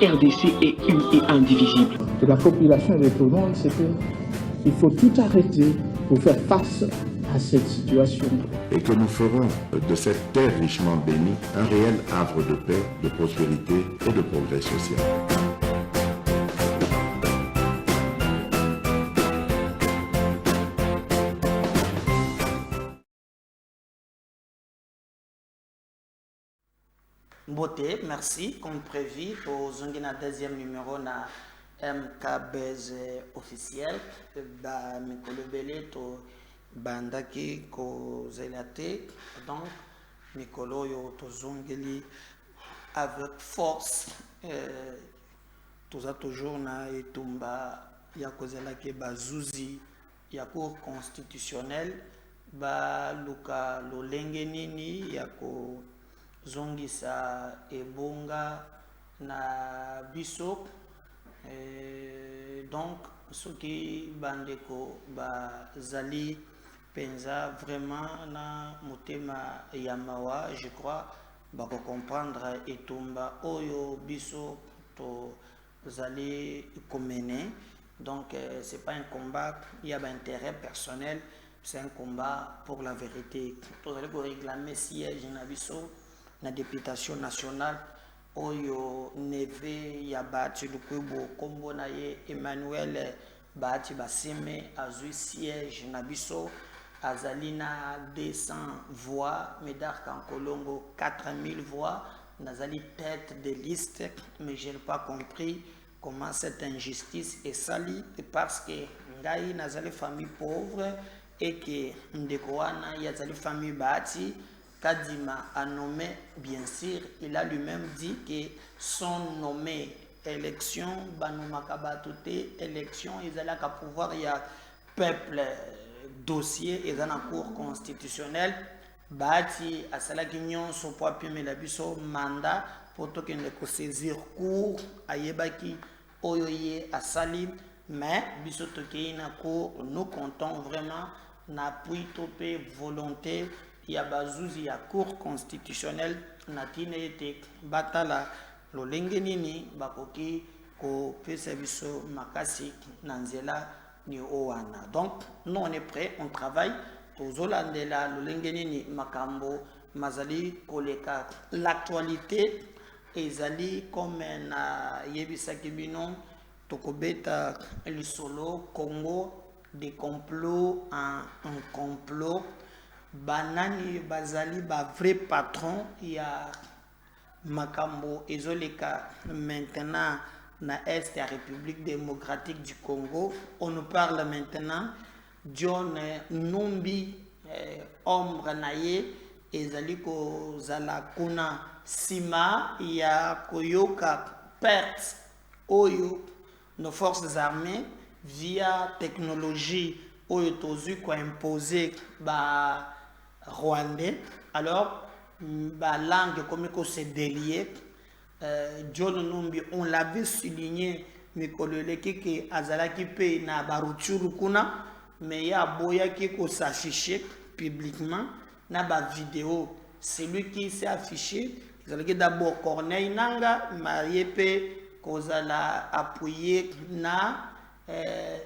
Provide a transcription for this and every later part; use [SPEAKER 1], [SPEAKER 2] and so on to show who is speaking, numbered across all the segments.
[SPEAKER 1] RDC est une et indivisible.
[SPEAKER 2] Et la population est étonnante, c'est qu'il faut tout arrêter pour faire face à cette situation.
[SPEAKER 3] Et que nous ferons de cette terre richement bénie un réel havre de paix, de prospérité et de progrès social.
[SPEAKER 4] Beauté, merci. Comme prévu, pour le deuxième numéro na MKBZ officiel, Mikolo Belé, to Bandaki, ko Zelate. Donc, Mikolo yo to zongeli avec force. Tout ça toujours na etumba ya kozelaki bazuzi ya cour constitutionnelle ba luka lolenge nini ya ko zongisa ebonga na biso donc ce qui bandeko bazali penza vraiment na motema ya mawa, je crois bako comprendre etumba oyo biso to zali komene. Donc c'est pas un combat, il y a un intérêt personnel, c'est un combat pour la vérité. Vous allez réclamer siège na biso la députation nationale oyo neve ya bati lukwebo kombo na ye Emmanuel bati basime azui siège na biso azalina 200 voix Médard Kankolongo 4000 voix nazali tête de liste, mais je n'ai pas compris comment cette injustice est salie parce que ngai nazali famille pauvre et que ndeko wana yazali famille bati Kadima a nommé, bien sûr, il a lui-même dit que son nommé élection, Banoumakabatoute, élection, ils allaient qu'à pouvoir, il y a peuple dossier, ils ont un cours constitutionnel, Bati, à Salakignon, son poids, puis Melabiso, mandat, pour tout qu'il ne saisir cours, à Yebaki, Oyoye, à Salim, mais, Bisotoke, nous comptons vraiment, n'appui topé, volonté, il y a bazouzi ya cour constitutionnelle natine ete batala lolenge nini bakoki ko pesa biso makasi nanzela ni owana. Donc nous on est prêt, on travaille tozolandela lolenge nini makambo mazali koleka l'actualité ezali comme na yebisaki bino tokobeta lisolo Congo des complots en un complot. Banani bazali ba vrai patron, il y a makambo ezoleka maintenant na est la République démocratique du Congo. On nous parle maintenant John Numbi ombre naye ezali ko zala kuna sima ya koyoka perte oyo nos forces armées via technologie oyo tozu ko imposer ba rwandais. Alors la langue comme que c'est délié John Numbi on l'avait souligné mais que azalaki pe na baruchuru kuna mais ya boya qui ko s'afficher publiquement na ba vidéo celui qui s'est affiché azalaki d'abord Corneille Nanga marié pe kozala appuyé na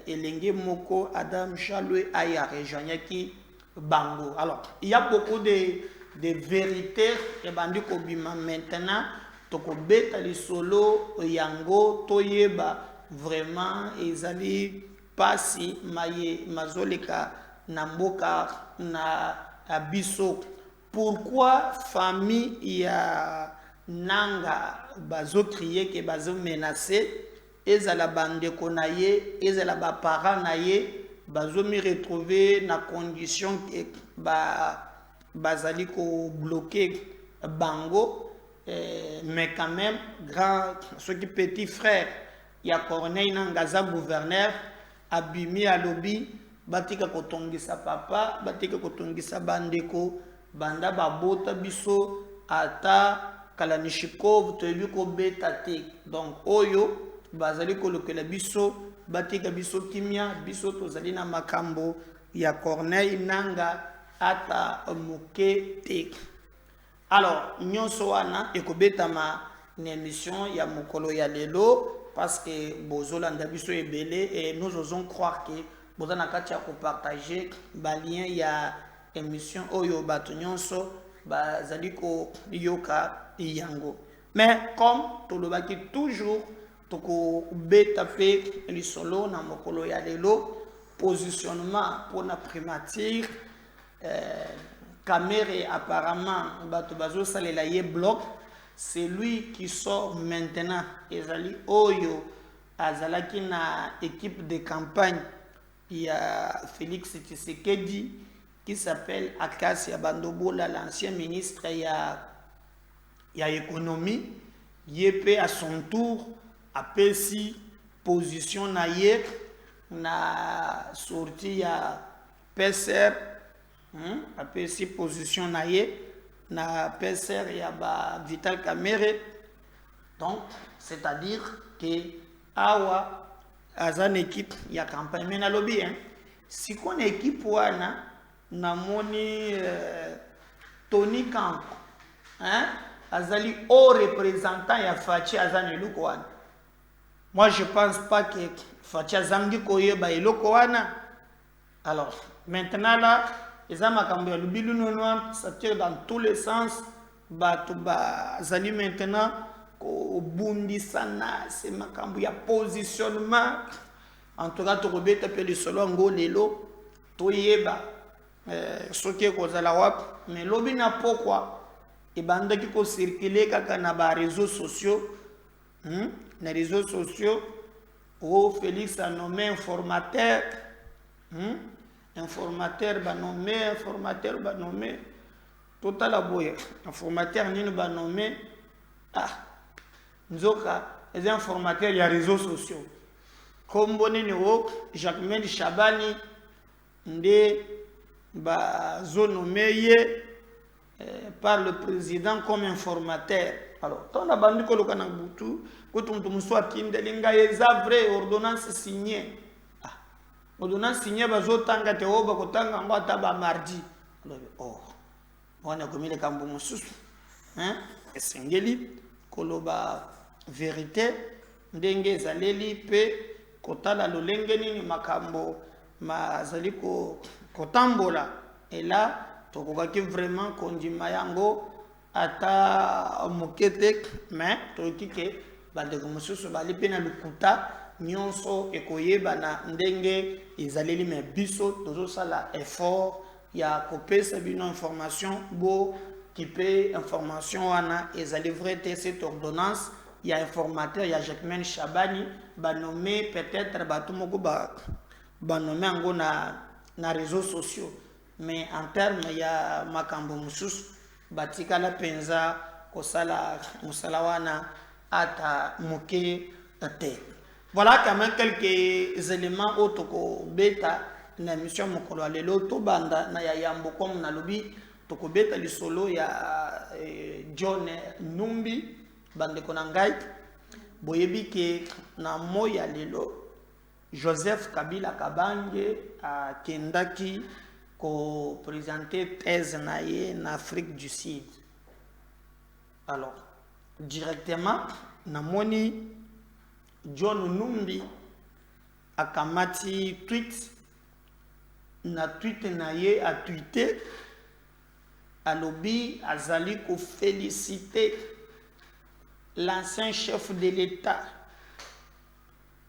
[SPEAKER 4] elenge moko Adam Chalwe aya rejoignaki Bango. Alors, il y a beaucoup de vérités et bandi kobima maintenant tokobeta li solo yango toyeba vraiment ezali pasi maye mazoleka na mboka na abiso. Pourquoi famille ya nanga bazo crier que bazo menacer ezala bande konaye ezala ba parents naye bazo me retrouver na condition que bazali ko bloquer Bango mais quand même grand ce qui petit frère ya Corneille Nangaza gouverneur abimi alobi batika kotongisa papa batika kotongisa bandeko banda babota biso ata Kalashnikov toyebi ko beta te. Donc oyo bazali ko lokela biso batika biso kimia biso tozali na makambo ya Corneille Nanga ata moke te. Alors nyonso wana ekobetama une émission ya mokolo ya lelo parce que bozolanda biso ebele et nous osons croire que bozana kati ya partager ba lien ya émission oyo bato nyonso bazali ko yoka yango. Mais comme tolobaki toujours toko beta pe lisolo na mokolo ya lelo positionnement pour la primature Kamere apparemment bato bazo salela ye bloc. C'est lui qui sort maintenant. Ezali Oyo azalaki na équipe de campagne. Il y a Félix Tshisekedi qui s'appelle Akasia Bandobola, l'ancien ministre il y a économie. Yepé à son tour a pesi position na ye na sorti ya PSR a pesi position na ye na PSR ya ba Vital Kamerhe. Donc c'est-à-dire que awa azan équipe ya campagne mais na lobby si qu'on équipe wana na moni Tony Camp azali au représentant ya Fachi azan eloko wana. Moi je pense pas que Fachi azangi koyeba eloko wana. Alors maintenant là ça tire dans tous les sens. Zali maintenant au bundi sana c'est makambu ya positionnement. En tout cas, tu rebelles peu le solo ngo lelo toyeba ce qui est kozala wap mais lobi na pourquoi et banda qui ko circuler kaka na ba réseaux sociaux na réseaux sociaux où Félix a nommé informateur informateur ba nommé total aboye informateur nini ba nommé nzoka les informateurs il y a réseaux sociaux comme bonini wo Jacquemaine Chabani nde ba zo nommé par le président comme informateur. Alors ton abandi ko lokana butu ko tumtum soit kindelinga yeza vrai ordonnance signée. Ordonnance signée bazotanga te oba kotanga ngata ba mardi. Oh. Wana komile kambo mususu. Esengeli koloba vérité ndenge zaleli pe kotala lolenge nini makambo mazali ko kotambola et là tokokaki vraiment kondima yango ata mokete mais toki ke bandeko mususu bali pe na lukuta nyonso ekoyeba na ndenge ezaleli me biso tozosala effort ya kopesa bino information bo type information wana ezali vrai te cette ordonnance il y a informateur il y a Jacquemaine Chabani ba nommé peut-être ba tumoko ba nommé ngo na réseaux sociaux mais en termes il y a makambo mususu batika la penza kosala musala wana ata moke te. Voilà quand même quelques éléments autoko beta na mission mokolo lelo to banda na ya yambo comme na lobi toko beta li solo ya John Numbi bande konangai boyebi ke na moya lelo Joseph Kabila Kabange a kendaki ko présenter thèse na ye en Afrique du Sud. Alors directement na moni John Numbi akamati tweet na tweet na ye a tweeté alobi azali ko féliciter l'ancien chef de l'État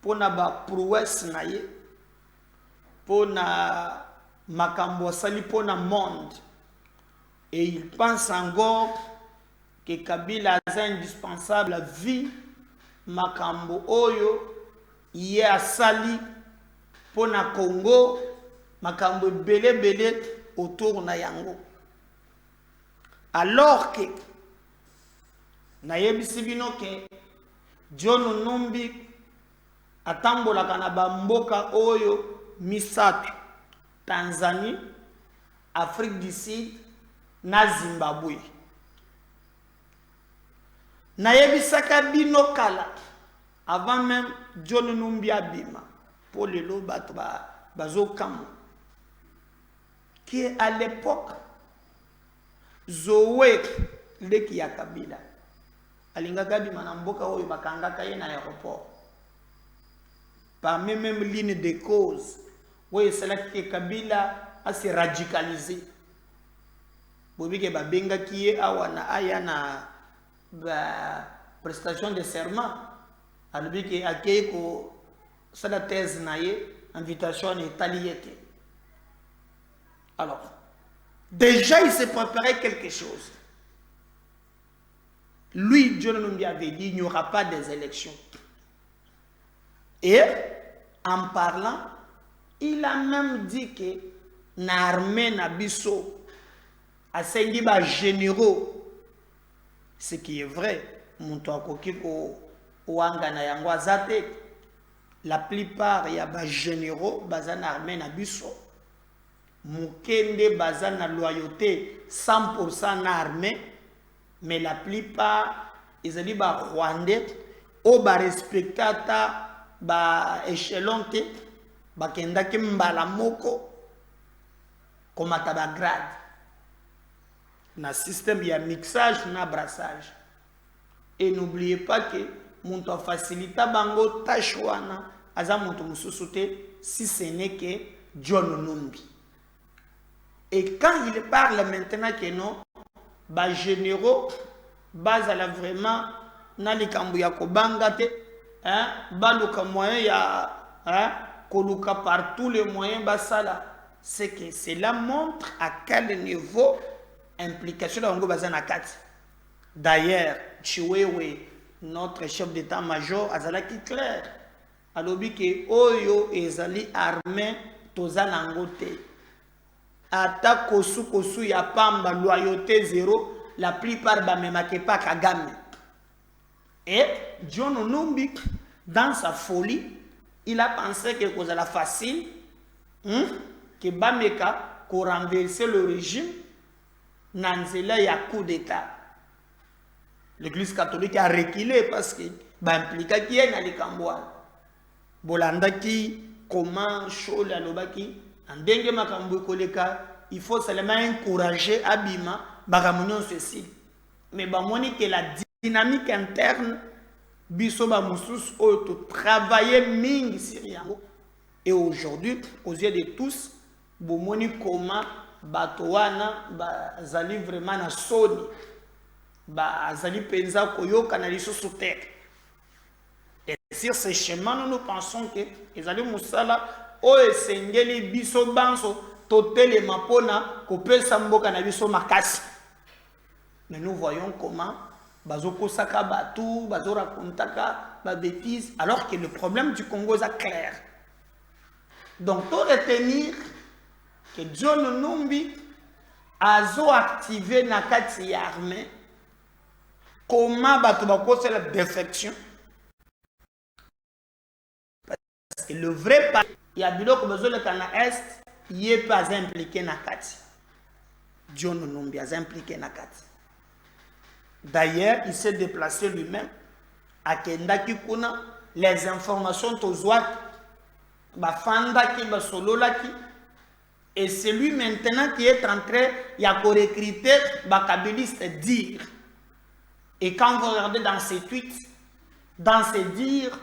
[SPEAKER 4] pour na ba prouesse na ye pour na makambo sali pour na monde et il pense encore que Kabila est indispensable à vie makambo oyo ye asali pour na Congo makambo belé autour na yango alors que na yebisi bino ke John Numbi atambolaka na bamboka oyo misato Tanzanie, Afrique du Sud na Zimbabwe. Na yebisaka bino kala avant même John Numbi abima pour le lobato bazo kamo qui à l'époque Zoé leki ya Kabila alingaka bima na mboka oyo bakangaka ye na aéroport parmi même ligne de cause oyo esalaki ke Kabila se radicaliser bobike babengaki ye awa na aya na prestation de serment alobi ke akei ko sala thèse na ye invitation etali ye te. Alors déjà il s'est préparé quelque chose. Lui, John Numbi avait dit il n'y aura pas des élections. Et en parlant, il a même dit que l'armée na biso a sengi ba généraux, ce qui est vrai. Monto akoki ko wanga na yango azate. La plupart ya ba généraux bazan armée na biso. Mukende bazan na loyauté 100% na armée. Mais la plupart, ils ont dit bah Rwandais, au bas respectata bah échelon te, bah kenda ki mbala moko, comme à tabagrade. Na système il y a mixage na brassage. Et n'oubliez pas que mon to facilita bango tachwana aza mon to mususute si ce n'est que John Numbi. Et quand il parle maintenant que non, ba généraux bazala vraiment na likambu ya kobanga te hein baluka moyen ya hein koluka par tous les moyens basala, c'est que cela montre à quel niveau implication de bango bazana kati. D'ailleurs Chiwewe, notre chef d'état-major azalaki clair alobi ke oyo ezali armée tozana ngote. Ata kosu ya pamba loyauté zéro, la plupart bamemake pas Kagame. Et John Numbi, dans sa folie, il a pensé que c'est la facile, que Bameka, qu'on renverser le régime, Nanzela y a coup d'état. L'église catholique a reculé parce que impliqué qui est dans les Cambouas. Bolanda qui, comment, chaud la lobaki. Il faut seulement encourager Abima, Baramunion ceci. Mais que la dynamique interne, Bisoba Moussous, travailler Ming Syriango. Et aujourd'hui, aux yeux de tous, Bomoni comment Batoana, Zali vraiment na Soni, Zali Penza Koyo, Canaliso sous terre. Et sur ce chemin, nous pensons que les Zali Moussala, o esengeli biso banso totele mapona kopesa mboka na biso makasi. Mais nous voyons comment bazoko saka batu bazora kontaka ba bêtises alors que le problème du Congo est clair. Donc pour retenir que John Numbi azo activé na kati ya armée comment batu bakose la défection parce que le vrai il y a biloko besoin le Cana Est, il n'est pas impliqué na kati. John Numbi est impliqué na kati. D'ailleurs, il s'est déplacé lui-même à Kendaki Kuna, les informations tozwat, bafandaki, basololaki, et c'est lui maintenant qui est en train de recruter bakabiliste dire. Et quand vous regardez dans ses tweets, dans ses dires,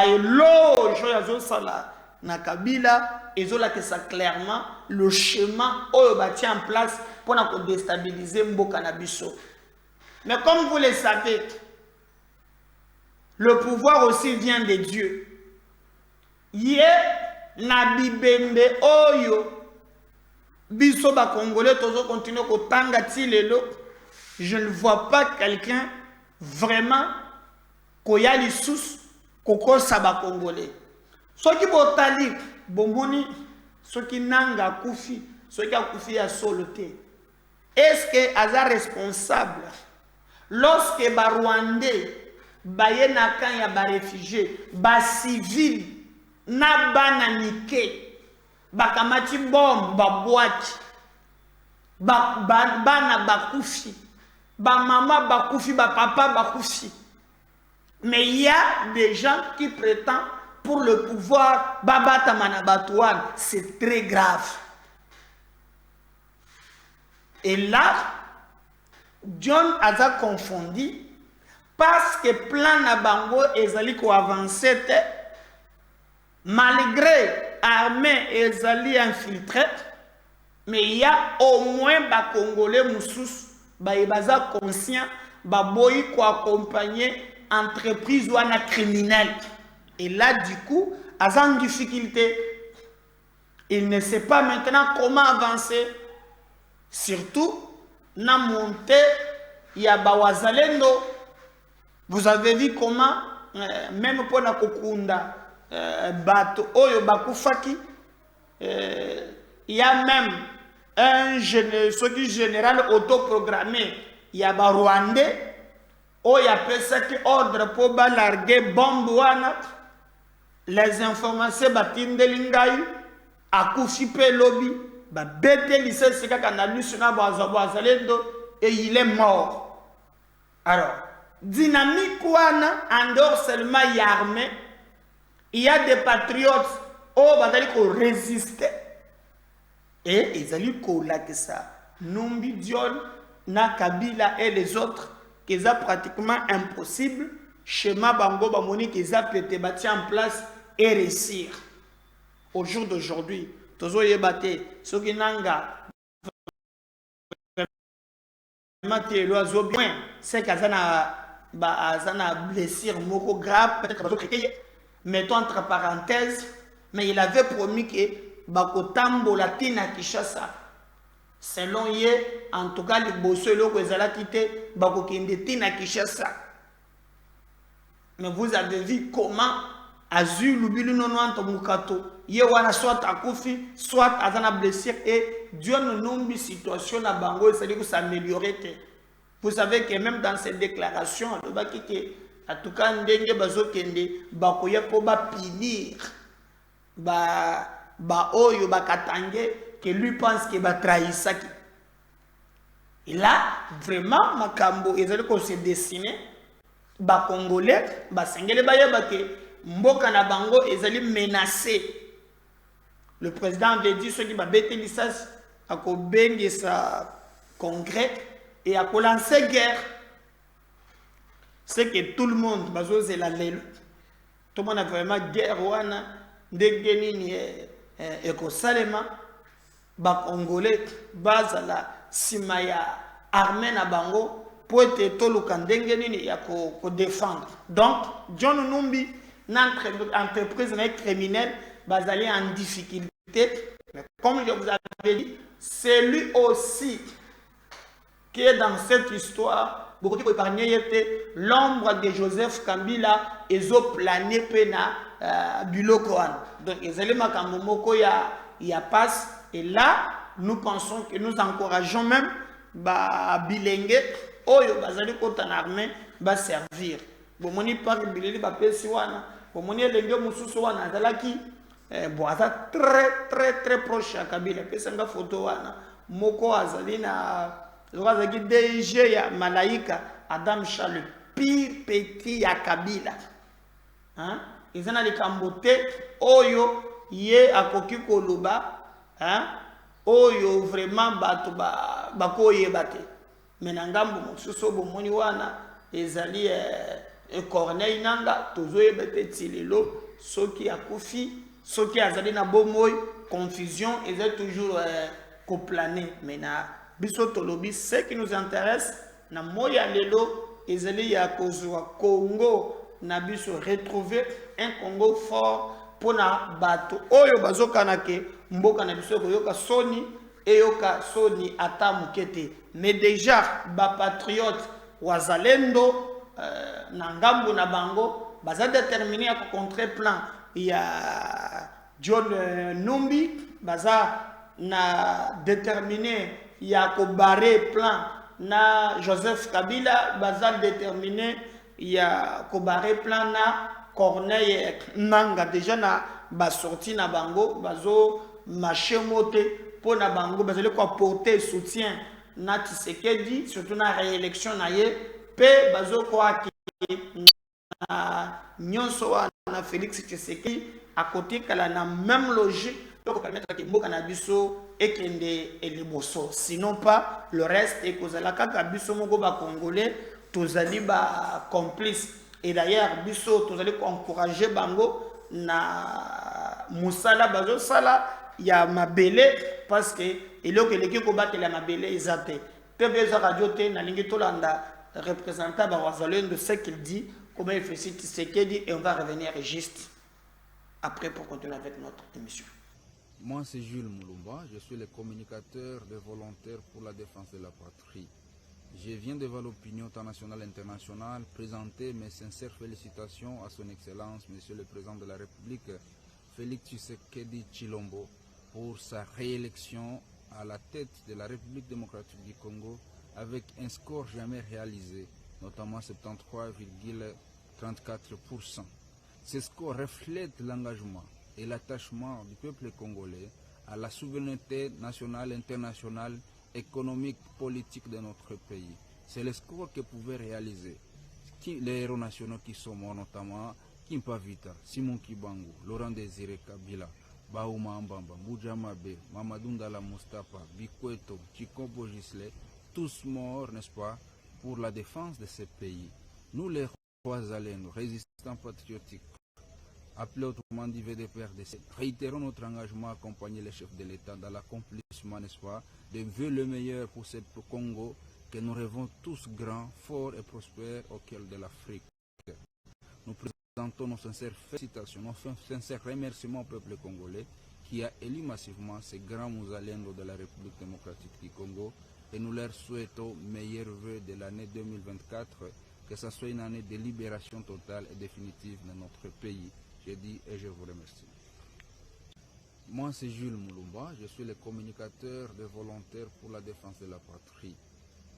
[SPEAKER 4] éloge yazo sala na Kabila, et zola que ça clairement le schéma oyo bâti en place pour déstabiliser Mboka na biso. Mais comme vous le savez, le pouvoir aussi vient de Dieu. Yé na bibembe oyo biso ba congolais tozo continuer ko tanga ti lelo, je ne vois pas quelqu'un vraiment koya lisusu koko saba congolais. Soki botali bomoni soki nanga kufi soki akufi ya soloté. Est-ce que aza responsable lorsque ba Rwandais baye na kan ya ba réfugiés ba civil na bana nike bakamati bombe ba boîte bana bakufi ba mama bakufi ba papa bakufi. Mais il y a des gens qui prétendent pour le pouvoir, Babata Manabatouane, c'est très grave. Et là, John a confondu parce que plan na bango ezali ko avancer te, malgré armée ezali infiltrée, mais il y a au moins ba Congolais moussous ba baza conscient ba boyi ko accompagner entreprise ou un criminel. Et là du coup, à en difficulté, il ne sait pas maintenant comment avancer. Surtout na montée il y a Bawazalendo. Vous avez vu comment même pour la kokunda bato oyo bakufaki, il y a même un général autoprogrammé, il y a ba Rwandais oyo appelle ça qui ordre pour larguer bombe wana, les informations batindeli ngai akufi pe lobby ba bete licence kaka na lusu na Bawazalendo et il est mort. Alors dynamique wana en dehors seulement y a armée, il y a des patriotes au bazali ko résister et ils allaient coller que ça Numbi Dion na Kabila et les autres qui est pratiquement impossible schéma bango bamoni qui a pété bâti en place et réussir au jour d'aujourd'hui tozo yebate soki nanga c'est qu'azana blessure moko grave, peut-être mettons entre parenthèses, mais il avait promis que bakotambo latina Kinshasa selon ye en tout cas les bosso loko ezala quitté bakokende tina Kinshasa. Mais vous avez vu comment Azul lubilu nono anto mukato ye wana soit akufi soit azana blessure et Dieu ne nombi situation na bango c'est-à-dire que s'améliorer. Vous savez que même dans ces déclarations en tout cas ndenge bazokende bakoya po ba punir ba oyo bakatange que lui pense que ba trahisaki. Et là vraiment makambo ezali ko se dessiner ba congolais ba sengele bayeba ke mboka na bango ezali menacé. Le président avait dit ce qui va bête licence à Kobengue sa congrès et à lancer guerre. C'est que tout le monde bazose la lelo. Tout le monde a vraiment guerre wana ndegeni et ko salema ba congolais bazala simaya armée na bango pour être toluka ndengeni ya ko défendre. Donc John Numbi notre entreprise criminelle basée en difficulté, mais comme je vous avais dit, c'est lui aussi qui est dans cette histoire. Beaucoup de épargnés l'ombre de Joseph Kabila et plané pena Bulokoan. Donc les éléments Kamomoko y a passe et là nous pensons que nous encourageons même Bilengue oyo bazali kota na armée va servir. Bomoni par bileli ba pesi wana bomoni lenge mususu wana zalaki boaza très proche à Kabila pesa nga photo wana moko azali na zaki DG ya Malaika Adam Chalu pire petit ya Kabila hein izana likambote oyo ye akoki koloba hein oyo vraiment bato bakoye bate menangambo mususu bomoni wana ezali Corneille nanga tozoye bete lelo soki akufi soki azali na bomoy confusion est toujours coplané maintenant biso tolobi ce qui nous intéresse na moya lelo ezali ya kozwa Congo na biso retrouver un Congo fort pour na bato oyo bazokana ke mboka na biso koyoka soni eyoka soni ata mukete mais déjà ba patriote wazalendo na ngambo na bango baza déterminé à contrer plan il y a John Numbi baza na déterminé il y a ko barrer plan na Joseph Kabila baza déterminé il y a ko barrer plan na Corneille Nanga déjà na ba sorti na bango bazo marché moté pour na bango bazali ko apporter soutien na Tshisekedi surtout na réélection na ye pe bazo kwa ki na nyonso na Félix Tshisekedi à côté kala na même logique pour permettre que mboka na biso ekende eliboso sinon pas le reste et kozala kaka biso moko ba congolais tozali ba complice. Et d'ailleurs biso tozali encourager bango na musala bazo sala ya mabele parce que eloko eleki ko batela mabele ezate pe bezo radio te na lingi tolanda représentant ba wazalendo de ce qu'il dit comment il fait ce qu'il dit et on va revenir juste après pour continuer avec notre émission.
[SPEAKER 5] Moi c'est Jules Moulumba, je suis le communicateur des volontaires pour la défense de la patrie. Je viens devant l'opinion nationale et internationale présenter mes sincères félicitations à son Excellence, Monsieur le Président de la République, Félix Tshisekedi Tshilombo, pour sa réélection à la tête de la République démocratique du Congo avec un score jamais réalisé, notamment 73,34%. Ce score reflète l'engagement et l'attachement du peuple congolais à la souveraineté nationale et internationale économique, politique de notre pays. C'est le score que pouvaient réaliser les héros nationaux qui sont morts, notamment Kimpa Vita, Simon Kibangu, Laurent Désiré Kabila, Baouma Mbamba, Mbuja Mabe, Mamadou Ndala Mustapha, Bikweto, Chikombo Gisle, tous morts, n'est-ce pas, pour la défense de ce pays. Nous les rois alénos, résistants patriotiques, appelés autrement dit VDPRDC, réitérons notre engagement à accompagner les chefs de l'État dans l'accomplissement, n'est-ce pas, de vœux le meilleur pour ce Congo que nous rêvons tous grands, forts et prospères au cœur de l'Afrique. Nous présentons nos sincères félicitations, nos sincères remerciements au peuple congolais qui a élu massivement ces grands mousalendos de la République démocratique du Congo et nous leur souhaitons meilleurs vœux de l'année 2024, que ce soit une année de libération totale et définitive de notre pays. Je dis et je vous remercie. Moi c'est Jules Moulumba, je suis le communicateur des volontaires pour la défense de la patrie.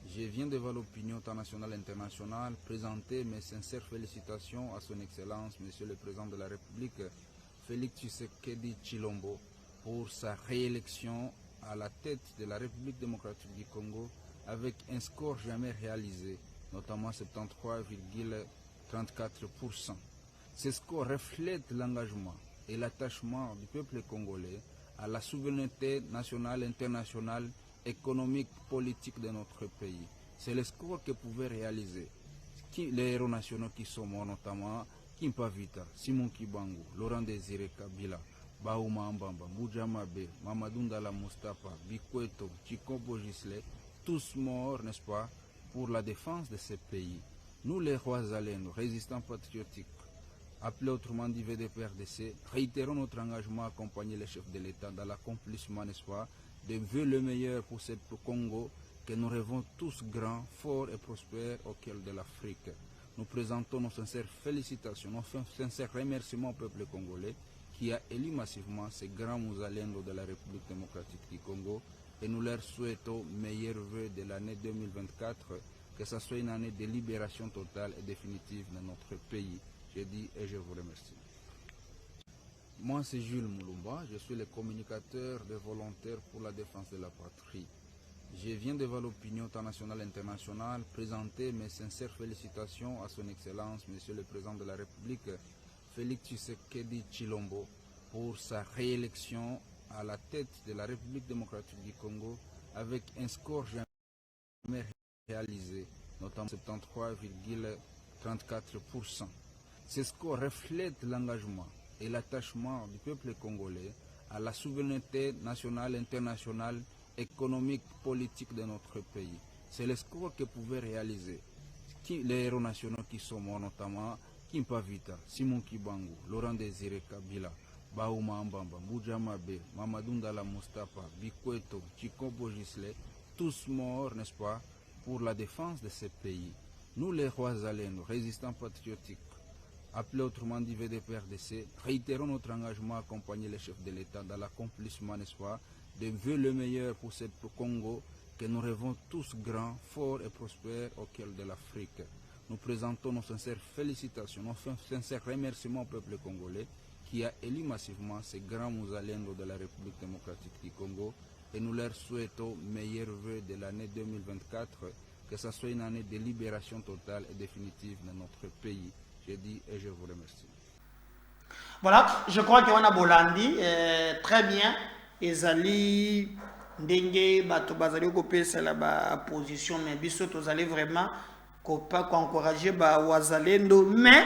[SPEAKER 5] Je viens devant l'opinion nationale et internationale présenter mes sincères félicitations à son Excellence, Monsieur le Président de la République, Félix Tshisekedi Tshilombo, pour sa réélection à la tête de la République démocratique du Congo avec un score jamais réalisé, notamment 73,34%. Ce score reflète l'engagement et l'attachement du peuple congolais à la souveraineté nationale et internationale économique, politique de notre pays. C'est le score que pouvaient réaliser les héros nationaux qui sont morts, notamment Kimpa Vita, Simon Kibangu, Laurent Désiré Kabila, Baouma Mbamba, Mbuja Mabe, Mamadou Ndala Mustapha, Bikweto, Chikombo Gisle, tous morts, n'est-ce pas, pour la défense de ce pays. Nous les rois alénos, résistants patriotiques, appelés autrement dit VDPRDC, réitérons notre engagement à accompagner les chefs de l'État dans l'accomplissement, n'est-ce pas, de vœux le meilleur pour ce Congo que nous rêvons tous grands, forts et prospères au cœur de l'Afrique. Nous présentons nos sincères félicitations, nos sincères remerciements au peuple congolais qui a élu massivement ces grands mousalendos de la République démocratique du Congo et nous leur souhaitons meilleurs vœux de l'année 2024, que ce soit une année de libération totale et définitive de notre pays. Je dis et je vous remercie. Moi c'est Jules Moulumba, je suis le communicateur des volontaires pour la défense de la patrie. Je viens devant l'opinion nationale et internationale présenter mes sincères félicitations à son Excellence, Monsieur le Président de la République, Félix Tshisekedi Tshilombo, pour sa réélection à la tête de la République démocratique du Congo avec un score jamais réalisé, notamment 73,34%. Ce score reflète l'engagement et l'attachement du peuple congolais à la souveraineté nationale et internationale économique, politique de notre pays. C'est le score que pouvaient réaliser les héros nationaux qui sont morts, notamment Kimpa Vita, Simon Kibangu, Laurent Désiré Kabila, Baouma Mbamba, Mbuja Mabe, Mamadou Ndala Mustapha, Bikweto, Chikombo Gisle, tous morts, n'est-ce pas, pour la défense de ce pays. Nous les rois alénos, résistants patriotiques, appelés autrement dit VDPRDC, réitérons notre engagement à accompagner les chefs de l'État dans l'accomplissement, n'est-ce pas, de vœux le meilleur pour ce Congo que nous rêvons tous grands, forts et prospères au cœur de l'Afrique. Nous présentons nos sincères félicitations, nos sincères remerciements au peuple congolais qui a élu massivement ces grands mousalendos de la République démocratique du Congo et nous leur souhaitons meilleurs vœux de l'année 2024, que ce soit une année de libération totale et définitive de notre pays. Je dis et je vous remercie.
[SPEAKER 4] Voilà, je crois qu'on a Bolandi, très bien. Ezali ndenge bato bazali kopesa la ba position mais biso tozali vraiment encourager ba wazalendo mais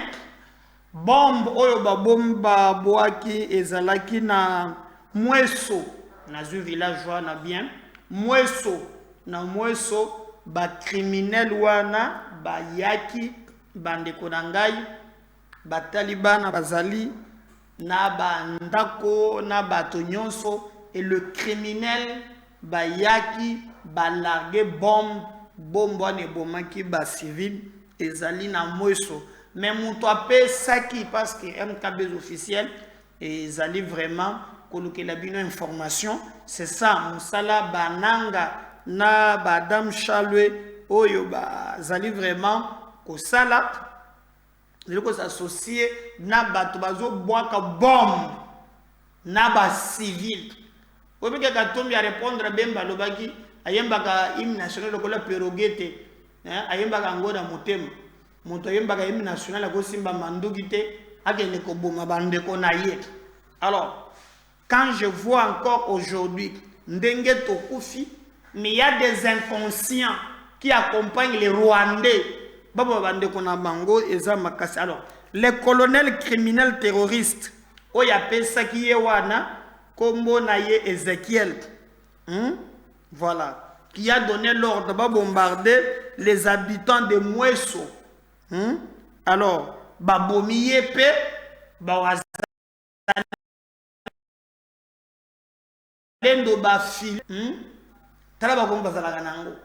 [SPEAKER 4] bombe oyo ba bomba boaki ezalaki na mweso na zu villageois na bien mweso ba criminel wana ba yaki bandeko na ngai ba talibana bazali na ba ndako na bato nyonso et le criminel ba yaki ba larguer bombe wana ebomaki ba civil ezali na mweso mais moto ape saki parce que MKB officiel ezali vraiment kolukela bino information c'est ça mosala bananga na badam chalwe oyo bazali vraiment kosala ziko s'associer na bato bazo boaka bombe na ba civil obike katombi a répondre bemba lobaki ayembaka hymne national lokola perogete ayembaka ngona motema moto ayembaka hymne national akosimba manduki te akende koboma bandeko na ye. Alors quand je vois encore aujourd'hui ndenge tokufi mais il y a des inconscients qui accompagnent les Rwandais baba bandeko na bango eza makasi. Alors les colonels criminels terroristes oyo apesaki ye wana kombo na ye Ezekiel voilà qui a donné l'ordre de bombarder les habitants de Mweso. Alors babomiye pe bawazalendo bafil tala bakomba bazalaka nango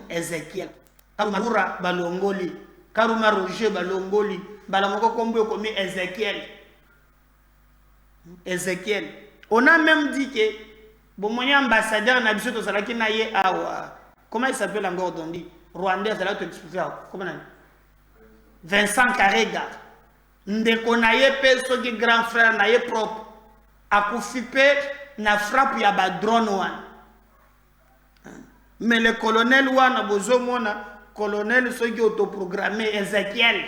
[SPEAKER 4] Ezekiel Karuma balongoli Karuma Roger balongoli balamoko kombo komi Ezekiel. On a même dit que bon mon ambassadeur na biso to salaki na ye awa comment il s'appelle encore dondi Rwandais ça là te expliquer comment Vincent Karega ndeko na ye pe soki grand frère na ye propre akufi pe na frappe ya ba drone wana mais le colonel wana bozo mona colonel soki autoprogrammé Ezekiel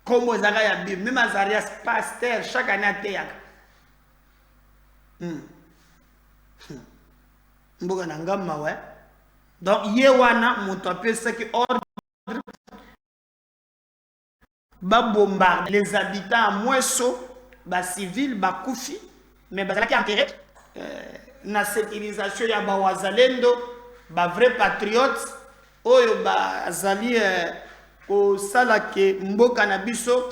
[SPEAKER 4] comme ezaka ya Bible même Azarias pasteur chaque année ateyaka mboka na ngamba ouais donc ye wana moto apesaki ordre ba bombarder les habitants à Mweso ba civil ba kufi mais bazalaki enterré na sécurisation ya ba wazalendo ba vrai patriotes oyo bazali ko salake mboka na biso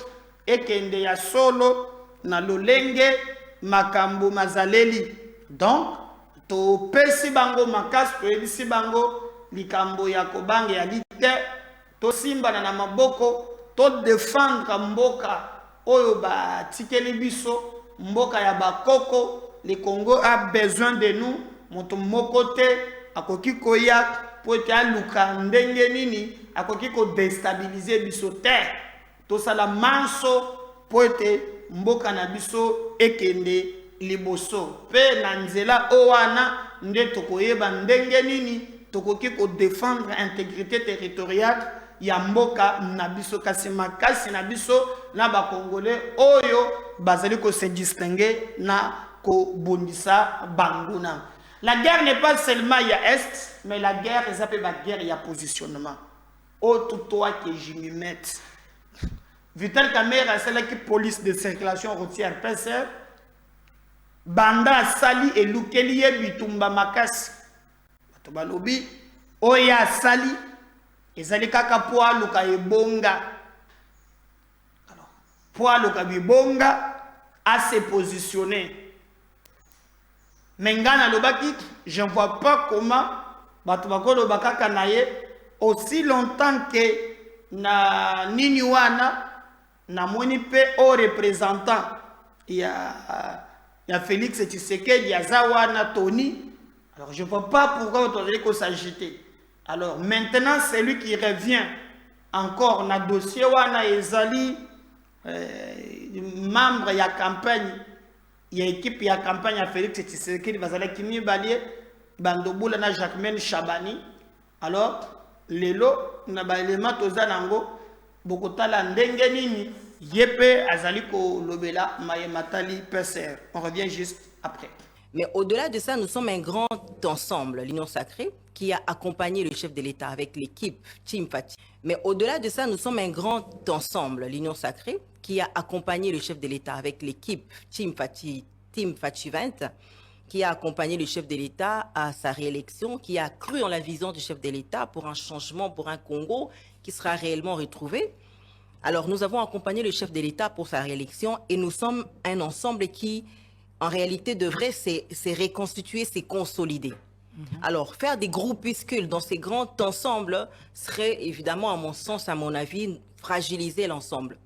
[SPEAKER 4] ekende ya solo na lolenge makambo mazaleli. Donc to pesi bango makasi to ebisi bango likambo ya kobange ya lite to simba na maboko to défendre mboka oyo ba tikeli biso mboka ya bakoko. Le Congo a besoin de nous. Moto mokote akoki koya po te aluka ndenge nini akoki ko déstabiliser biso terre to sala manso po te mboka na biso ekende liboso pe na nzela owana nde tokoyeba ndenge nini tokoki ko défendre intégrité territoriale ya mboka na biso kasi makasi na biso na ba congolais oyo bazali ko se distinguer na ko bondisa banguna. La guerre n'est pas seulement il y a est mais la guerre ça peut la guerre il y a positionnement oh tout toi que je m'y mette. Vital Kamera c'est là qui police de circulation routière PCR banda sali et lukeliye bitumba makasi to balobi oya sali ezali kaka poa luka ebonga. Alors poa luka bibonga à se positionner. Mengana lobaki je ne vois pas comment bato bakolo bakaka naye aussi longtemps que na nini wana na moni pe au représentant il y a Félix Tshisekedi ya zawana Tony. Alors je ne vois pas pourquoi on doit s'agiter. Alors maintenant c'est lui qui revient encore na dossier wana ezali membre ya campagne ya équipe ya campagne ya Félix Tshisekedi bazala kimi balie bandobula na Jacquemaine Chabani. Alors lelo na ba élément tozanango bokotala ndenge nini yepe azali ko lobela maye matali PCR. On revient juste après.
[SPEAKER 6] Mais au-delà de ça, nous sommes un grand ensemble, l'Union Sacrée, qui a accompagné le chef de l'État avec l'équipe Team Fati. Mais au-delà de ça, nous sommes un grand ensemble, l'Union Sacrée, qui a accompagné le chef de l'État avec l'équipe Team Fati 20, qui a accompagné le chef de l'État à sa réélection, qui a cru en la vision du chef de l'État pour un changement, pour un Congo qui sera réellement retrouvé. Alors, nous avons accompagné le chef de l'État pour sa réélection et nous sommes un ensemble qui, en réalité, devrait se reconstituer, se consolider. Alors, faire des groupuscules dans ces grands ensembles serait évidemment, à mon sens, à mon avis, fragiliser l'ensemble.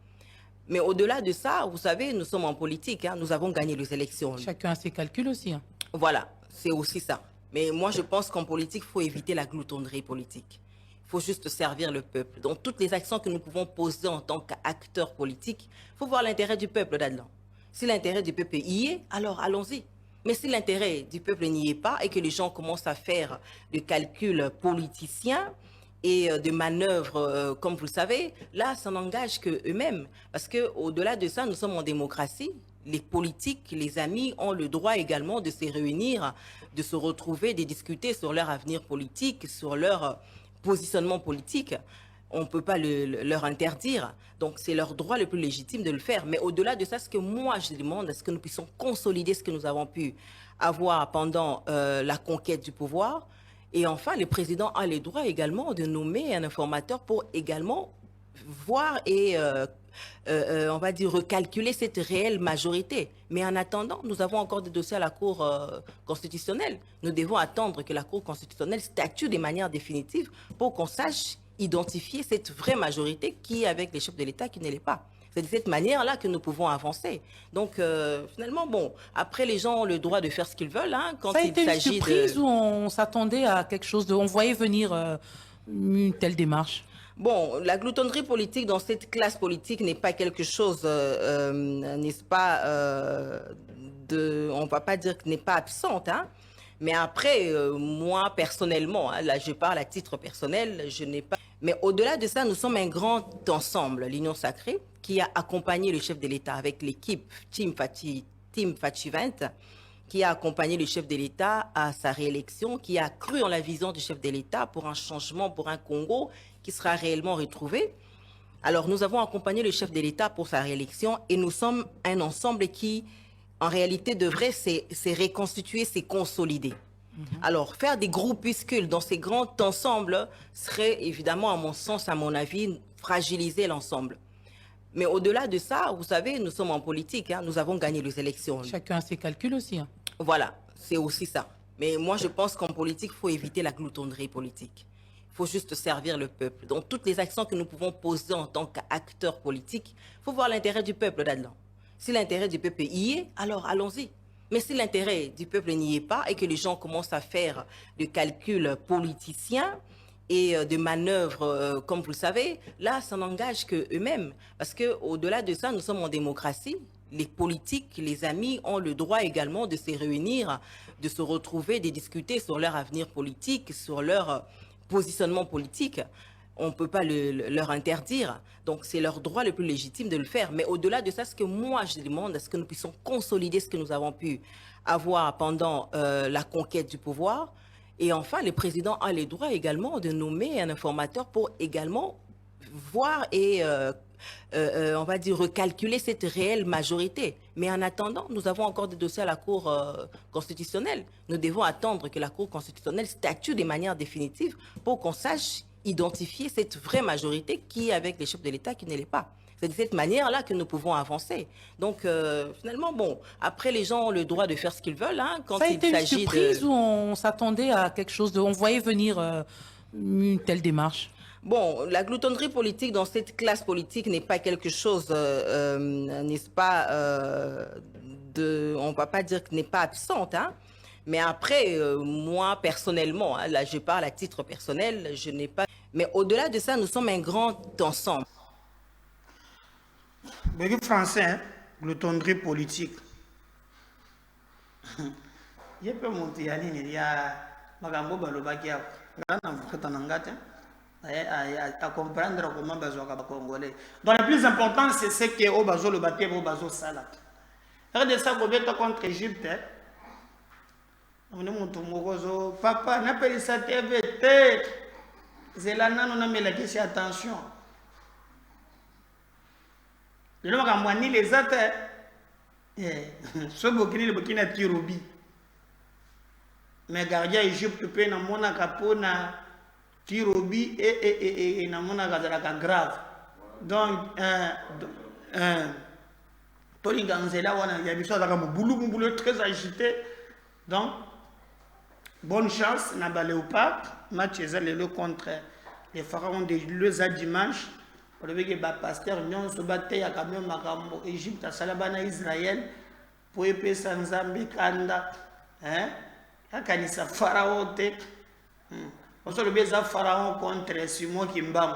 [SPEAKER 6] Mais au-delà de ça, vous savez, nous sommes en politique, hein, nous avons gagné les élections.
[SPEAKER 7] Chacun a ses calculs aussi. Hein.
[SPEAKER 6] Voilà, c'est aussi ça. Mais moi, je pense qu'en politique, il faut éviter la gloutonnerie politique. Il faut juste servir le peuple. Dans toutes les actions que nous pouvons poser en tant qu'acteurs politiques, il faut voir l'intérêt du peuple là-dedans. Si l'intérêt du peuple y est, alors allons-y. Mais si l'intérêt du peuple n'y est pas et que les gens commencent à faire des calculs politiciens et de manœuvres, comme vous le savez, là, ça n'engage qu'eux-mêmes. Parce qu'au-delà de ça, nous sommes en démocratie. Les politiques, les amis ont le droit également de se réunir, de se retrouver, de discuter sur leur avenir politique, sur leur positionnement politique. On ne peut pas leur interdire. Donc, c'est leur droit le plus légitime de le faire. Mais au-delà de ça, ce que moi, je demande, est-ce que nous puissions consolider ce que nous avons pu avoir pendant la conquête du pouvoir. Et enfin, le président a le droit également de nommer un informateur pour également voir et, on va dire, recalculer cette réelle majorité. Mais en attendant, nous avons encore des dossiers à la Cour constitutionnelle. Nous devons attendre que la Cour constitutionnelle statue de manière définitive pour qu'on sache identifier cette vraie majorité qui est avec les chefs de l'État qui ne l'est pas. C'est de cette manière-là que nous pouvons avancer. Donc, finalement, bon, après, les gens ont le droit de faire ce qu'ils veulent. Hein, quand
[SPEAKER 7] ça a
[SPEAKER 6] il
[SPEAKER 7] été une
[SPEAKER 6] s'agit
[SPEAKER 7] surprise ou on s'attendait à quelque chose de... On voyait venir une telle démarche?
[SPEAKER 6] Bon, la gloutonnerie politique dans cette classe politique n'est pas quelque chose, n'est-ce pas, on ne va pas dire que n'est pas absente, hein. Mais après, moi, personnellement, hein, là, je parle à titre personnel, je n'ai pas... Mais au-delà de ça, nous sommes un grand ensemble, l'Union Sacrée, qui a accompagné le chef de l'État avec l'équipe Team Fati 20, qui a accompagné le chef de l'État à sa réélection, qui a cru en la vision du chef de l'État pour un changement, pour un Congo qui sera réellement retrouvé. Alors, nous avons accompagné le chef de l'État pour sa réélection et nous sommes un ensemble qui, en réalité, devrait se reconstituer, se consolider. Alors, faire des groupuscules dans ces grands ensembles serait évidemment, à mon sens, à mon avis, fragiliser l'ensemble. Mais au-delà de ça, vous savez, nous sommes en politique, hein, nous avons gagné les élections.
[SPEAKER 7] Chacun a ses calculs aussi. Hein.
[SPEAKER 6] Voilà, c'est aussi ça. Mais moi, je pense qu'en politique, il faut éviter la gloutonnerie politique. Il faut juste servir le peuple. Dans toutes les actions que nous pouvons poser en tant qu'acteurs politiques, il faut voir l'intérêt du peuple là-dedans. Si l'intérêt du peuple y est, alors allons-y. Mais si l'intérêt du peuple n'y est pas et que les gens commencent à faire des calculs politiciens et de manœuvres, comme vous le savez, là, ça n'engage qu'eux-mêmes. Parce qu'au-delà de ça, nous sommes en démocratie. Les politiques, les amis ont le droit également de se réunir, de se retrouver, de discuter sur leur avenir politique, sur leur positionnement politique. On ne peut pas leur interdire. Donc, c'est leur droit le plus légitime de le faire. Mais au-delà de ça, ce que moi, je demande, est-ce que nous puissions consolider ce que nous avons pu avoir pendant la conquête du pouvoir. Et enfin, le président a le droit également de nommer un informateur pour également voir et, on va dire, recalculer cette réelle majorité. Mais en attendant, nous avons encore des dossiers à la Cour constitutionnelle. Nous devons attendre que la Cour constitutionnelle statue de manière définitive pour qu'on sache identifier cette vraie majorité qui est avec les chefs de l'État qui ne l'est pas. C'est de cette manière-là que nous pouvons avancer. Donc, finalement, bon, après, les gens ont le droit de faire ce qu'ils veulent. Hein, quand
[SPEAKER 7] ça a
[SPEAKER 6] il
[SPEAKER 7] été une
[SPEAKER 6] s'agit
[SPEAKER 7] surprise ou on s'attendait à quelque chose de... On voyait venir une telle démarche?
[SPEAKER 6] Bon, la gloutonnerie politique dans cette classe politique n'est pas quelque chose, n'est-ce pas, on ne va pas dire que n'est pas absente, hein. Mais après, moi, personnellement, hein, là, je parle à titre personnel, je n'ai pas... Mais au-delà de ça, nous sommes un grand ensemble.
[SPEAKER 4] Bégu français, hein, gloutonnerie politique. Il peut monter à ligne, il y a Magambo Balobakia, à comprendre comment besoin de Congolais. Donc, le plus important, c'est que au bazo le bâti au bazo salat. Regardez ça, contre Égypte. On est monté au papa, n'appelle ça TVT. C'est là, on a mis la question, attention. Le nom a moigné les athées. Ce bokini, le bokini a tirobi. Mais gardien Égypte peut na mona kapona tirobi et na mona gazalaka grave. Donc Tony Ganzela wana ya biso azaka boulou très agité. Donc bonne chance na ba Léopard match ezalelo contre les pharaons de le dimanche. Pour le ba pasteur nyon so batte ya kamyo makambo Égypte asalaba na Israël pour epesa nzambe kanda akanisa pharaon te oso le beza pharaon contre Simon Kimbam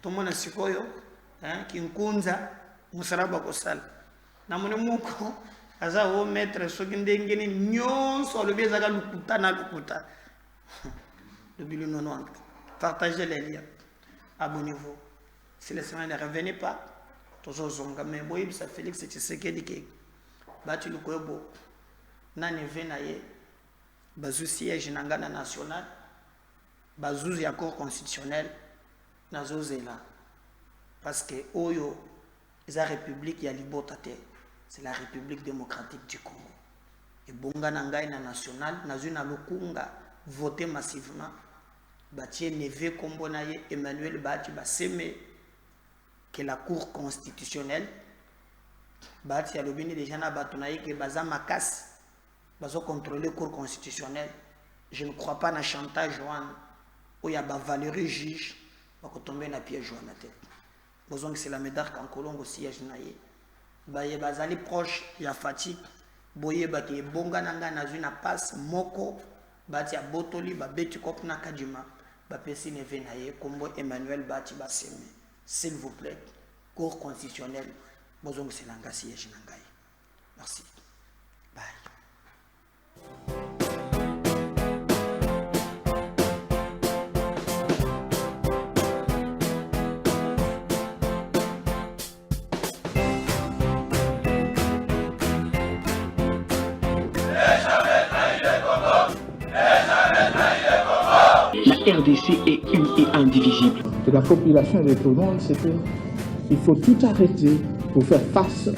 [SPEAKER 4] tomona sikoyo kinkunza musaraba kosala na mone moko aza o maître soki ndengeni nyonso le beza ka lukuta na lukuta le bilan 90. Partagez les liens, abonnez-vous. Si les semaines ne revenaient pas, toujours zonga mais boy ça Félix c'est ce qui dit batu le kobo na neve na ye bazu siège nangana national bazu ya cour constitutionnel na zozela parce que oyo la république ya liberté c'est la république démocratique du Congo et bonga nanga na national na zuna lokunga voter massivement batie neve kombo na ye Emmanuel Bati baseme que la cour constitutionnelle bati ya lobini déjà na batunaye que baza makasi bazo contrôler cour constitutionnelle. Je ne crois pas na chantage Joanne où il y a ba Valérie juge va tomber na piège Joanne na tête. Besoin que c'est la médaille qu'en Colombo siège na ye ba ye bazali proche ya fatigue boye ba ke bonga nanga na zuna passe moko bati ya botoli ba beti kop na kadima ba pesi neve na ye kombo Emmanuel Bati baseme. S'il vous plaît, cour constitutionnelle, besoin que c'est l'anga siège nangai. Merci. Bye.
[SPEAKER 1] La RDC est une et indivisible.
[SPEAKER 2] De la population et de tout le monde, c'est qu'il faut tout arrêter pour faire face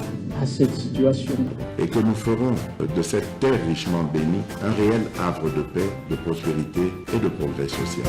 [SPEAKER 2] à cette situation.
[SPEAKER 3] Et que nous ferons de cette terre richement bénie un réel havre de paix, de prospérité et de progrès social.